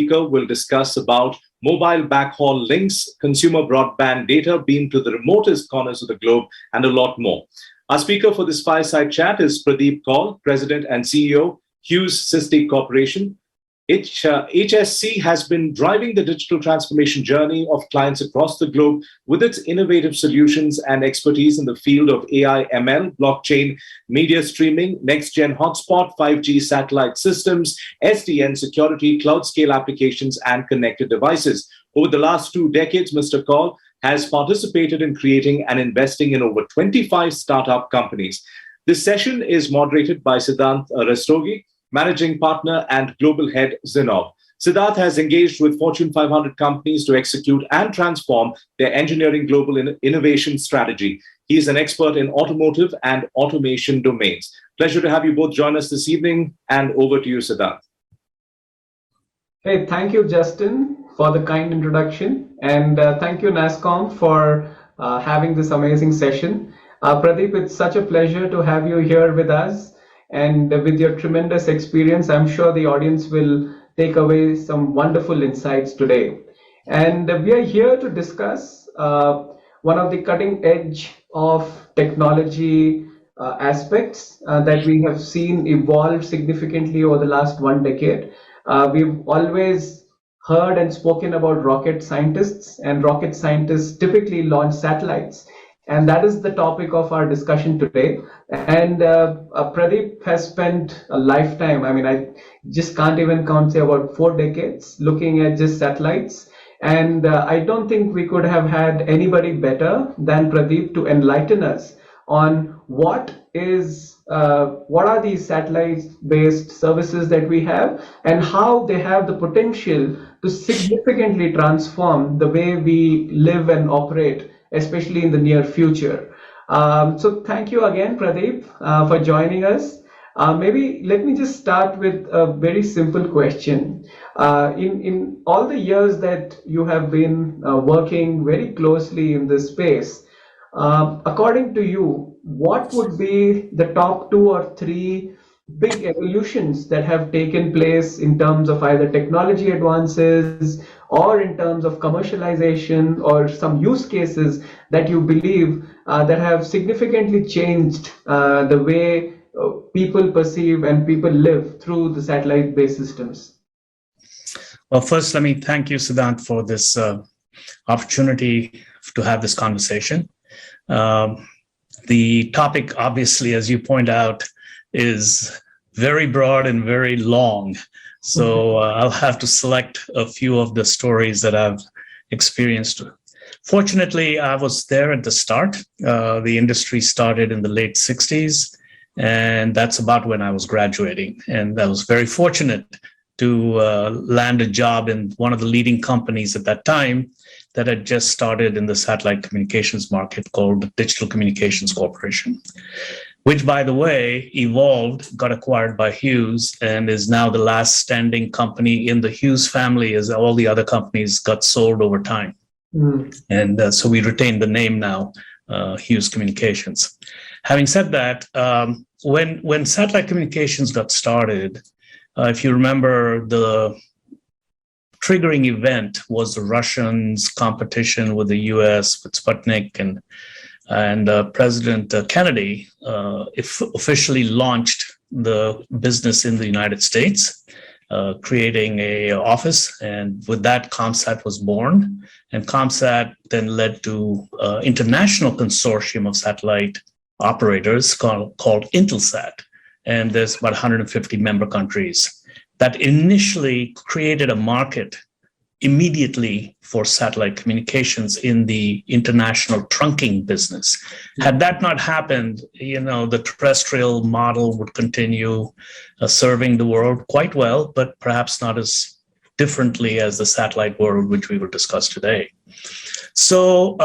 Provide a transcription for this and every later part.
speaker will discuss about mobile backhaul links, consumer broadband data beamed to the remotest corners of the globe, and a lot more. Our speaker for this fireside chat is Pradeep Kaul, President and CEO, Hughes Systique Corporation. HSC has been driving the digital transformation journey of clients across the globe with its innovative solutions and expertise in the field of AI, ML, blockchain, media streaming, next-gen hotspot, 5G satellite systems, SDN security, cloud-scale applications, and connected devices. Over the last 2 decades, Mr. Kaul has participated in creating and investing in over 25 startup companies. This session is moderated by Siddhant Rastogi, Managing Partner and Global Head, Zinnov. Siddhant has engaged with Fortune 500 companies to execute and transform their engineering global innovation strategy. He is an expert in automotive and automation domains. Pleasure to have you both join us this evening, and over to you, Siddhant. Hey, thank you, Justin, for the kind introduction, and thank you, NASSCOM, for having this amazing session. Pradeep, it's such a pleasure to have you here with us. And with your tremendous experience, I'm sure the audience will take away some wonderful insights today. And we are here to discuss one of the cutting edge of technology aspects that we have seen evolve significantly over the last 1 decade. We've always heard and spoken about rocket scientists, and rocket scientists typically launch satellites. And that is the topic of our discussion today. And Pradeep has spent a lifetime, I just can't even count, say about 4 decades, looking at just satellites. And I don't think we could have had anybody better than Pradeep to enlighten us on what are these satellite-based services that we have, and how they have the potential to significantly transform the way we live and operate, especially in the near future. So thank you again, Pradeep, for joining us. Maybe let me just start with a very simple question. In all the years that you have been working very closely in this space, according to you, what would be the top 2 or 3 big evolutions that have taken place in terms of either technology advances or in terms of commercialization, or some use cases that you believe that have significantly changed the way people perceive and people live through the satellite-based systems? Well, first, let me thank you, Siddhant, for this opportunity to have this conversation. The topic, obviously, as you point out, is very broad and very long. So I'll have to select a few of the stories that I've experienced. Fortunately, I was there at the start. The industry started in the late 60s, and that's about when I was graduating. And I was very fortunate to land a job in one of the leading companies at that time that had just started in the satellite communications market, called Digital Communications Corporation, which, by the way, evolved, got acquired by Hughes, and is now the last standing company in the Hughes family, as all the other companies got sold over time. And so we retain the name now, Hughes Communications. Having said that, when satellite communications got started, if you remember, the triggering event was the Russians' competition with the US, with Sputnik, and President Kennedy officially launched the business in the United States, creating an office, and with that, ComSat was born. And ComSat then led to international consortium of satellite operators called Intelsat, and there's about 150 member countries that initially created a market immediately for satellite communications in the international trunking business. Had that not happened, the terrestrial model would continue serving the world quite well, but perhaps not as differently as the satellite world, which we will discuss today. So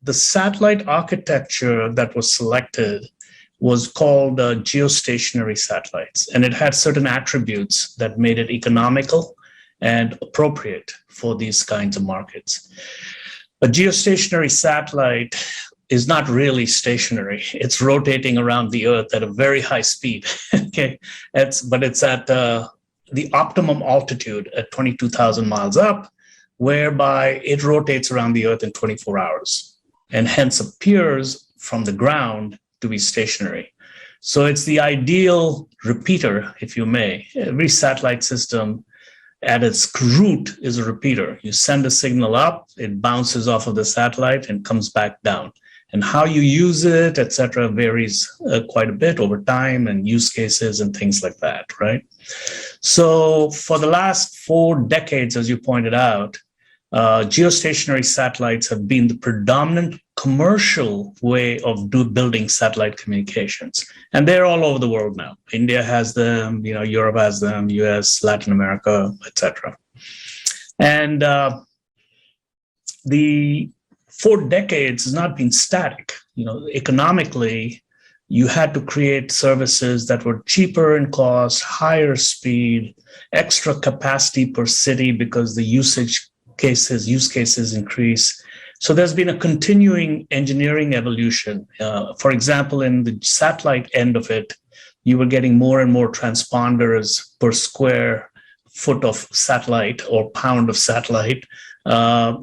the satellite architecture that was selected was called geostationary satellites, and it had certain attributes that made it economical and appropriate for these kinds of markets. A geostationary satellite is not really stationary. It's rotating around the Earth at a very high speed. Okay, but it's at the optimum altitude at 22,000 miles up, whereby it rotates around the Earth in 24 hours and hence appears from the ground to be stationary. So it's the ideal repeater, if you may. Every satellite system at its root is a repeater. You send a signal up, it bounces off of the satellite and comes back down. And how you use it, et cetera, varies quite a bit over time and use cases and things like that, right? So for the last 4 decades, as you pointed out, geostationary satellites have been the predominant commercial way of building satellite communications. And they're all over the world now. India has them, Europe has them, US, Latin America, et cetera. And the 4 decades has not been static. Economically, you had to create services that were cheaper in cost, higher speed, extra capacity per city because the use cases increase. So there's been a continuing engineering evolution. For example, in the satellite end of it, you were getting more and more transponders per square foot of satellite or pound of satellite.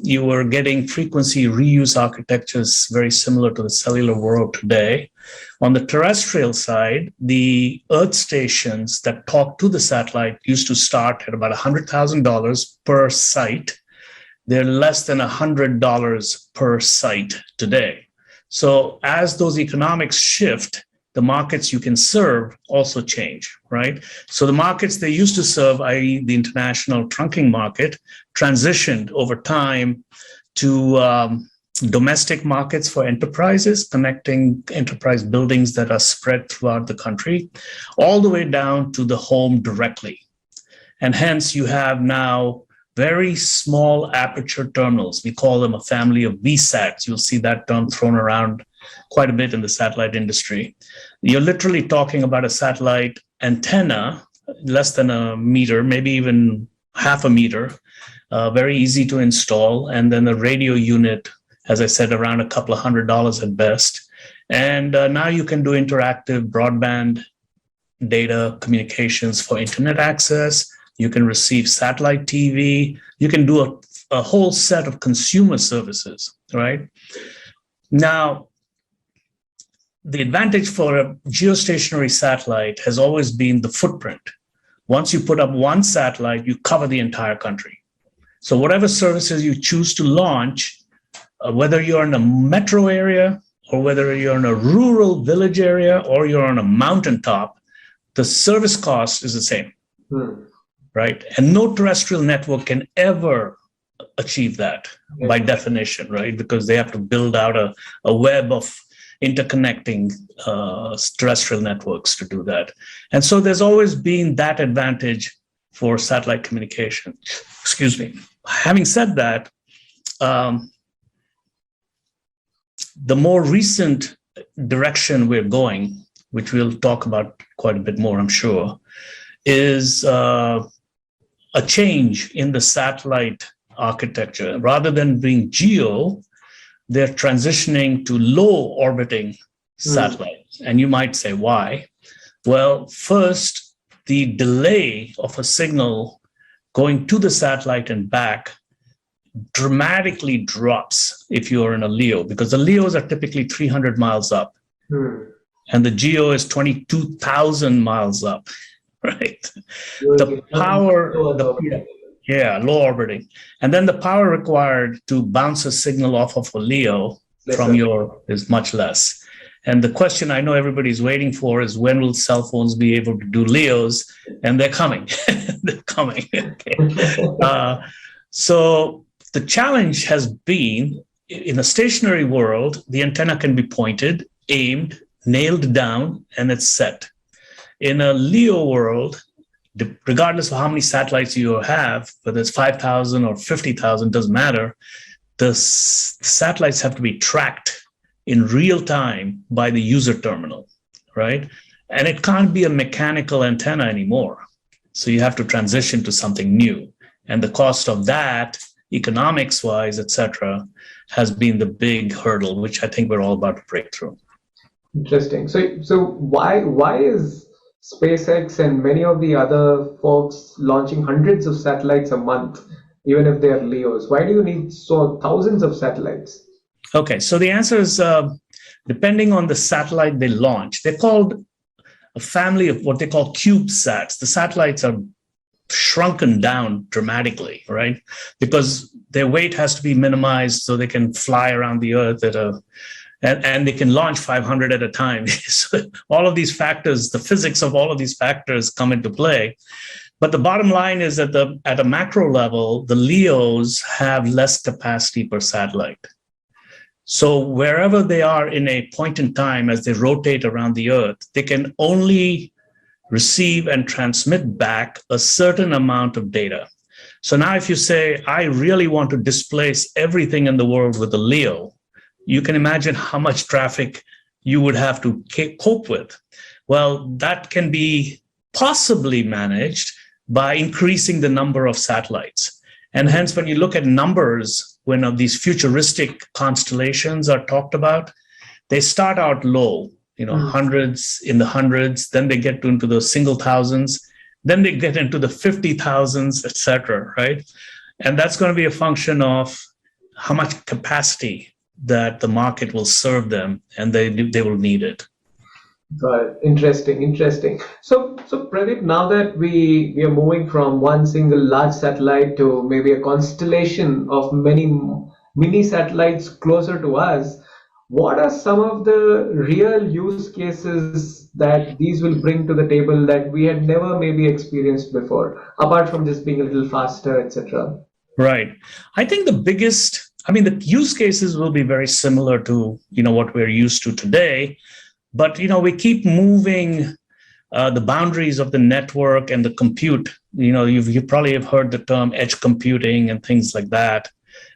You were getting frequency reuse architectures very similar to the cellular world today. On the terrestrial side, the Earth stations that talk to the satellite used to start at about $100,000 per site. They're less than $100 per site today. So as those economics shift, the markets you can serve also change, right? So the markets they used to serve, i.e. the international trunking market, transitioned over time to domestic markets for enterprises, connecting enterprise buildings that are spread throughout the country, all the way down to the home directly. And hence you have now very small aperture terminals. We call them a family of VSATs. You'll see that term thrown around quite a bit in the satellite industry. You're literally talking about a satellite antenna, less than a meter, maybe even half a meter, very easy to install. And then the radio unit, as I said, around a couple of $100 at best. And now you can do interactive broadband data communications for internet access. You can receive satellite TV. You can do a whole set of consumer services, right? Now, the advantage for a geostationary satellite has always been the footprint. Once you put up one satellite, you cover the entire country. So whatever services you choose to launch, whether you're in a metro area or whether you're in a rural village area or you're on a mountaintop, the service cost is the same. Right? And no terrestrial network can ever achieve that by definition, right? Because they have to build out a web of interconnecting terrestrial networks to do that. And so there's always been that advantage for satellite communication. Excuse me. Having said that, the more recent direction we're going, which we'll talk about quite a bit more, I'm sure, is a change in the satellite architecture. Rather than being geo, they're transitioning to low orbiting satellites. And you might say, why? Well, first, the delay of a signal going to the satellite and back dramatically drops if you're in a LEO, because the LEOs are typically 300 miles up. And the GEO is 22,000 miles up. Right. The power, low orbiting. And then the power required to bounce a signal off of a LEO from is much less. And the question I know everybody's waiting for is when will cell phones be able to do LEOs? And they're coming. They're coming. Okay. So the challenge has been in a stationary world, the antenna can be pointed, aimed, nailed down, and it's set. In a LEO world, regardless of how many satellites you have, whether it's 5,000 or 50,000, doesn't matter, the satellites have to be tracked in real time by the user terminal, right? And it can't be a mechanical antenna anymore. So you have to transition to something new. And the cost of that, economics-wise, et cetera, has been the big hurdle, which I think we're all about to break through. Interesting. So why is SpaceX and many of the other folks launching hundreds of satellites a month, even if they are LEOs? Why do you need thousands of satellites? Okay, so the answer is depending on the satellite they launch. They're called a family of what they call CubeSats. The satellites are shrunken down dramatically, right? Because their weight has to be minimized so they can fly around the Earth and they can launch 500 at a time. So all of these factors, the physics of all of these factors come into play. But the bottom line is that at a macro level, the LEOs have less capacity per satellite. So wherever they are in a point in time as they rotate around the Earth, they can only receive and transmit back a certain amount of data. So now if you say, I really want to displace everything in the world with a LEO, you can imagine how much traffic you would have to cope with. Well, that can be possibly managed by increasing the number of satellites. And hence, when you look at numbers, when these futuristic constellations are talked about, they start out low, hundreds, in the hundreds, then they get into the single thousands, then they get into the 50,000s, et cetera, right? And that's going to be a function of how much capacity that the market will serve them, and they will need it. Got it. Interesting. So Pradeep, now that we are moving from one single large satellite to maybe a constellation of many mini satellites closer to us, what are some of the real use cases that these will bring to the table that we had never maybe experienced before, apart from just being a little faster, etc.? Right. I think the use cases will be very similar to, what we're used to today. But, we keep moving the boundaries of the network and the compute. You probably have heard the term edge computing and things like that.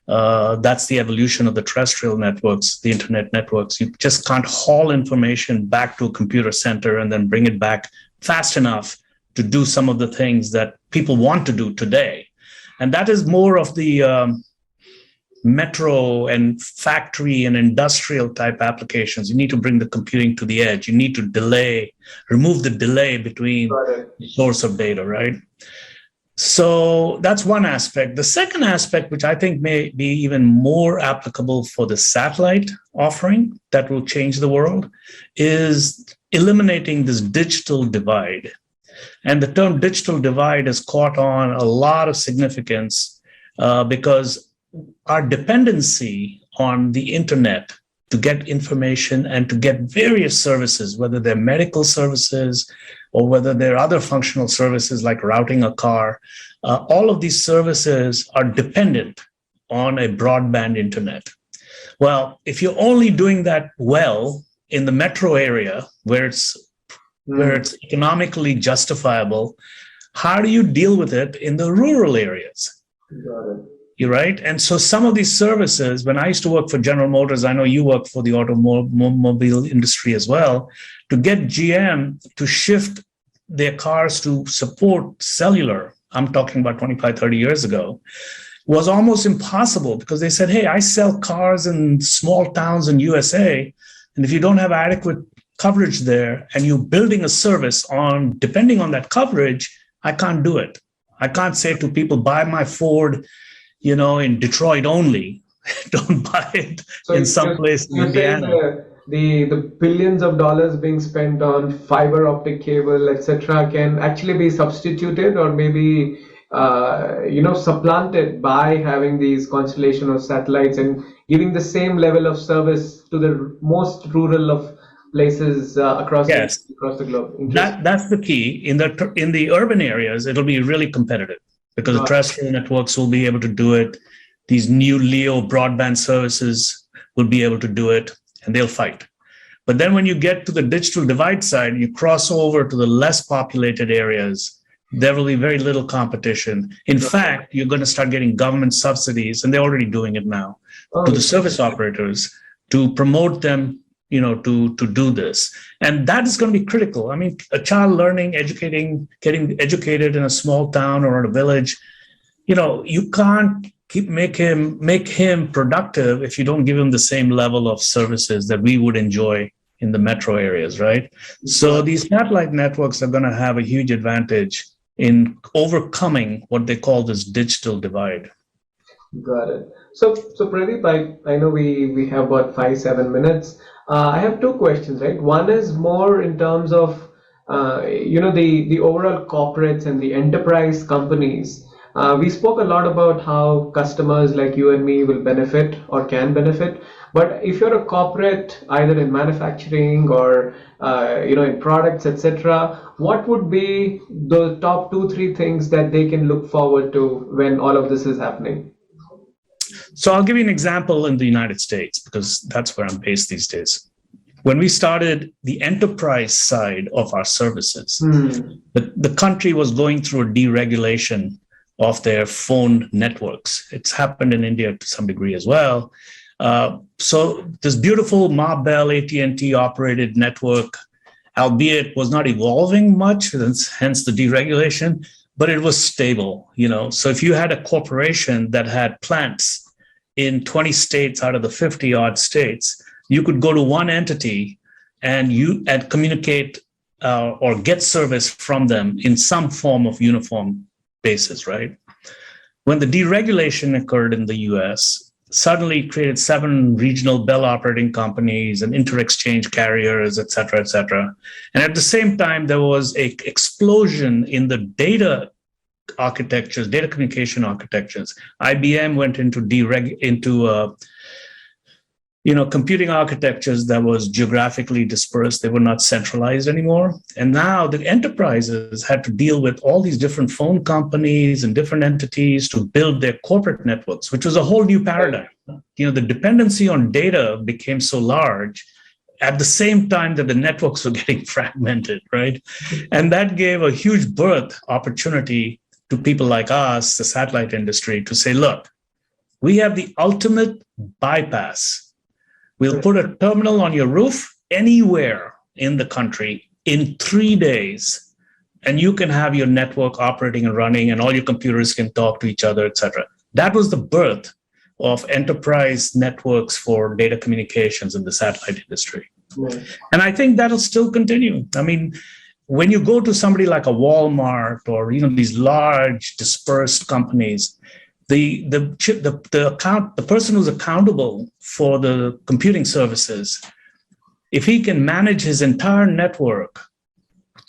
That's the evolution of the terrestrial networks, the internet networks. You just can't haul information back to a computer center and then bring it back fast enough to do some of the things that people want to do today. And that is more of the metro and factory and industrial type applications. You need to bring the computing to the edge. You need to remove the delay between the source of data, right? So that's one aspect. The second aspect, which I think may be even more applicable for the satellite offering that will change the world, is eliminating this digital divide. And the term digital divide has caught on a lot of significance because our dependency on the internet to get information and to get various services, whether they're medical services or whether they're other functional services like routing a car, all of these services are dependent on a broadband internet. Well, if you're only doing that well in the metro area where it's economically justifiable, how do you deal with it in the rural areas? Got it. You're right. And so some of these services, when I used to work for General Motors, I know you work for the automobile industry as well, to get GM to shift their cars to support cellular, I'm talking about 25, 30 years ago, was almost impossible because they said, hey, I sell cars in small towns in USA. And if you don't have adequate coverage there and you're building a service depending on that coverage, I can't do it. I can't say to people, buy my Ford, in Detroit only. Don't buy it in some place in Indiana. The billions of dollars being spent on fiber optic cable, etc., can actually be substituted or maybe supplanted by having these constellation of satellites and giving the same level of service to the most rural of places across the globe. That's the key. In the urban areas, it'll be really competitive because the terrestrial networks will be able to do it. These new LEO broadband services will be able to do it, and they'll fight. But then when you get to the digital divide side, you cross over to the less populated areas, there will be very little competition. In fact, you're going to start getting government subsidies, and they're already doing it now, to the service operators to promote them, to do this. And that is going to be critical. I mean, a child getting educated in a small town or in a village, you can't make him productive if you don't give him the same level of services that we would enjoy in the metro areas, right? So these satellite networks are going to have a huge advantage in overcoming what they call this digital divide. Got it. So Pradeep, I know we have about 5-7 minutes. I have two questions, right? One is more in terms of the overall corporates and the enterprise companies. We spoke a lot about how customers like you and me will benefit or can benefit. But if you're a corporate, either in manufacturing or in products, etc., what would be the top 2-3 things that they can look forward to when all of this is happening? So I'll give you an example in the United States, because that's where I'm based these days. When we started the enterprise side of our services, the country was going through a deregulation of their phone networks. It's happened in India to some degree as well. So this beautiful Ma Bell AT&T operated network, albeit was not evolving much, hence the deregulation, but it was stable. So if you had a corporation that had plants in 20 states out of the 50 odd states, you could go to one entity and communicate or get service from them in some form of uniform basis, right? When the deregulation occurred in the US, suddenly it created 7 regional Bell operating companies and inter-exchange carriers, et cetera, et cetera. And at the same time, there was an explosion in the data architectures, data communication architectures. IBM went into computing architectures that was geographically dispersed. They were not centralized anymore. And now the enterprises had to deal with all these different phone companies and different entities to build their corporate networks, which was a whole new paradigm. The dependency on data became so large at the same time that the networks were getting fragmented, right? And that gave a huge birth opportunity to people like us, the satellite industry, to say, look, we have the ultimate bypass. We'll put a terminal on your roof anywhere in the country in 3 days, and you can have your network operating and running, and all your computers can talk to each other, et cetera. That was the birth of enterprise networks for data communications in the satellite industry. Right. And I think that'll still continue. I mean, when you go to somebody like a Walmart or these large dispersed companies, the person who's accountable for the computing services, if he can manage his entire network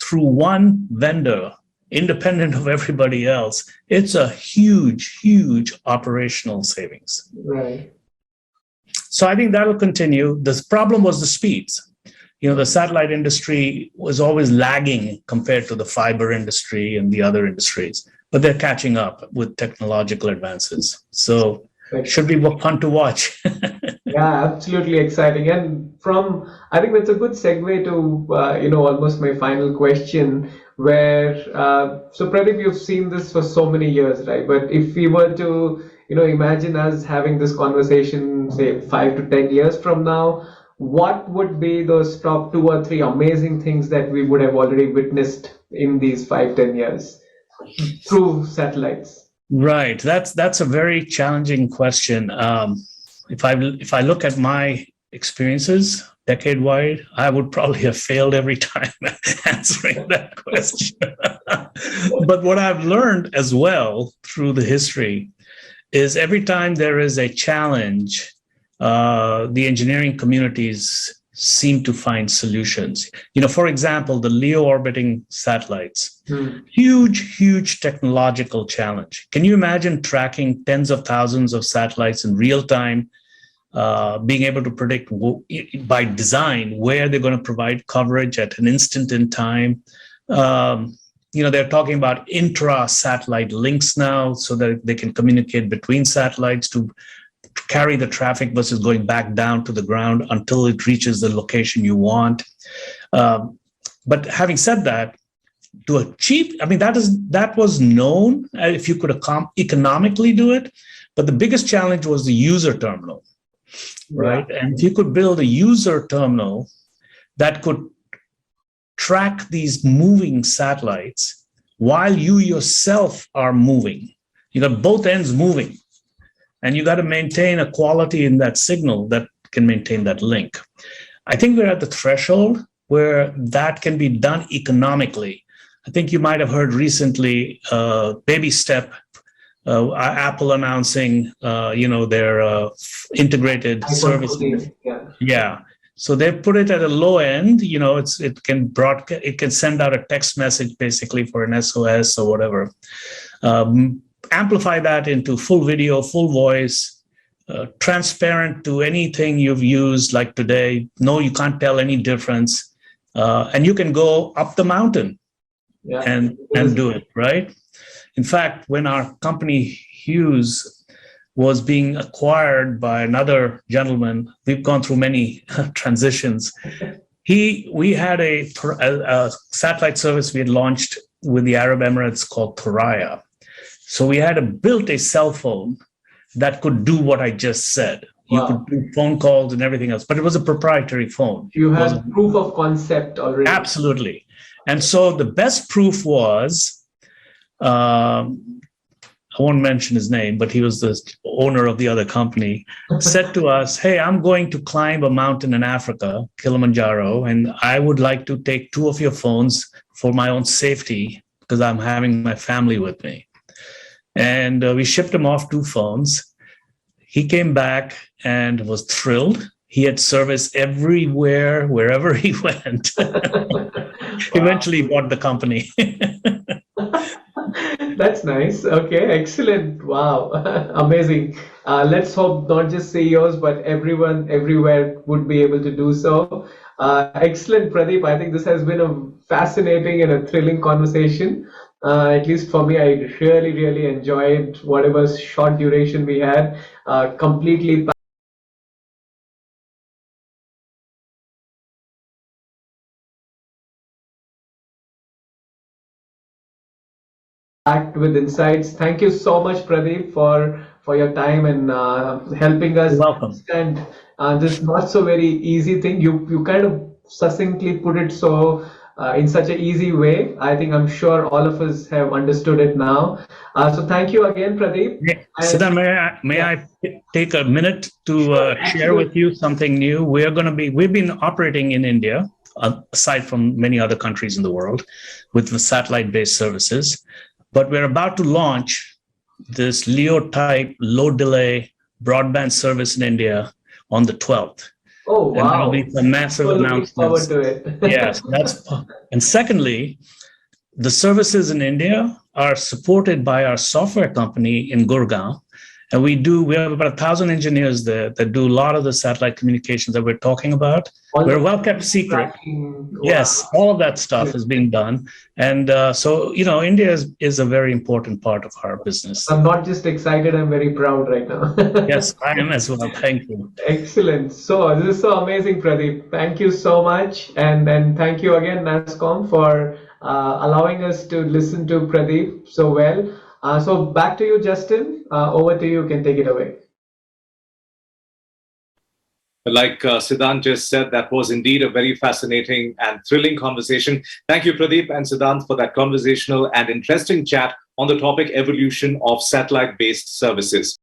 through one vendor, independent of everybody else, it's a huge, huge operational savings. Right. So I think that'll continue. The problem was the speeds. The satellite industry was always lagging compared to the fiber industry and the other industries, but they're catching up with technological advances. So it should be fun to watch. Yeah, absolutely exciting. And I think that's a good segue to, almost my final question, where, so Pradeep, you've seen this for so many years, right? But if we were to, imagine us having this conversation, say 5 to 10 years from now, what would be those top 2 or 3 amazing things that we would have already witnessed in these 5-10 years through satellites? Right. That's a very challenging question. If I look at my experiences decade-wide, I would probably have failed every time answering that question. But what I've learned as well through the history is every time there is a challenge, the engineering communities seem to find solutions. For example, the LEO orbiting satellites, huge technological challenge. Can you imagine tracking tens of thousands of satellites in real time, being able to predict by design where they're going to provide coverage at an instant in time? They're talking about intra-satellite links now so that they can communicate between satellites to carry the traffic versus going back down to the ground until it reaches the location you want. But having said that, to achieve, that was known if you could economically do it, but the biggest challenge was the user terminal, right? Yeah. And if you could build a user terminal that could track these moving satellites while you yourself are moving, you got both ends moving. And you got to maintain a quality in that signal that can maintain that link. I think we're at the threshold where that can be done economically. I think you might have heard recently, baby step, Apple announcing, their integrated iPhone services. 14, yeah. Yeah. So they put it at a low end. It can send out a text message basically for an SOS or whatever. Amplify that into full video, full voice, transparent to anything you've used like today. No, you can't tell any difference. And you can go up the mountain and do it, right? In fact, when our company Hughes was being acquired by another gentleman, we've gone through many transitions. We had a satellite service we had launched with the Arab Emirates called Thuraya. So we had built a cell phone that could do what I just said. You could do phone calls and everything else, but it was a proprietary phone. You had proof of concept already. Absolutely. And so the best proof was, I won't mention his name, but he was the owner of the other company, said to us, hey, I'm going to climb a mountain in Africa, Kilimanjaro, and I would like to take 2 of your phones for my own safety because I'm having my family with me. And we shipped him off 2 phones. He came back and was thrilled. He had service everywhere, wherever he went. Eventually bought the company. That's nice. Okay, excellent. Wow, amazing. Let's hope not just CEOs, but everyone everywhere would be able to do so. Excellent, Pradeep. I think this has been a fascinating and a thrilling conversation. At least for me, I really, really enjoyed whatever short duration we had. Completely packed with insights. Thank you so much, Pradeep, for your time and helping us understand this not so very easy thing. You kind of succinctly put it so in such an easy way. I think I'm sure all of us have understood it now. So thank you again, Pradeep. Siddhant, may I take a minute to share with you something new? We've been operating in India, aside from many other countries in the world, with the satellite-based services. But we're about to launch this LEO type low delay broadband service in India on the 12th. Oh, wow. And there'll be some massive announcements. Looking forward to it. Yes, and secondly, the services in India are supported by our software company in Gurgaon. And we have about 1,000 engineers there that do a lot of the satellite communications that we're talking about. We're well kept secret. Wow. Yes, all of that stuff is being done. And so, India is a very important part of our business. I'm not just excited, I'm very proud right now. Yes, I am as well. Thank you. Excellent. So this is so amazing, Pradeep. Thank you so much. And thank you again, NASSCOM, for allowing us to listen to Pradeep so well. So back to you, Justin. Over to you. You can take it away. Like Siddhant just said, that was indeed a very fascinating and thrilling conversation. Thank you, Pradeep and Siddhant, for that conversational and interesting chat on the topic evolution of satellite-based services.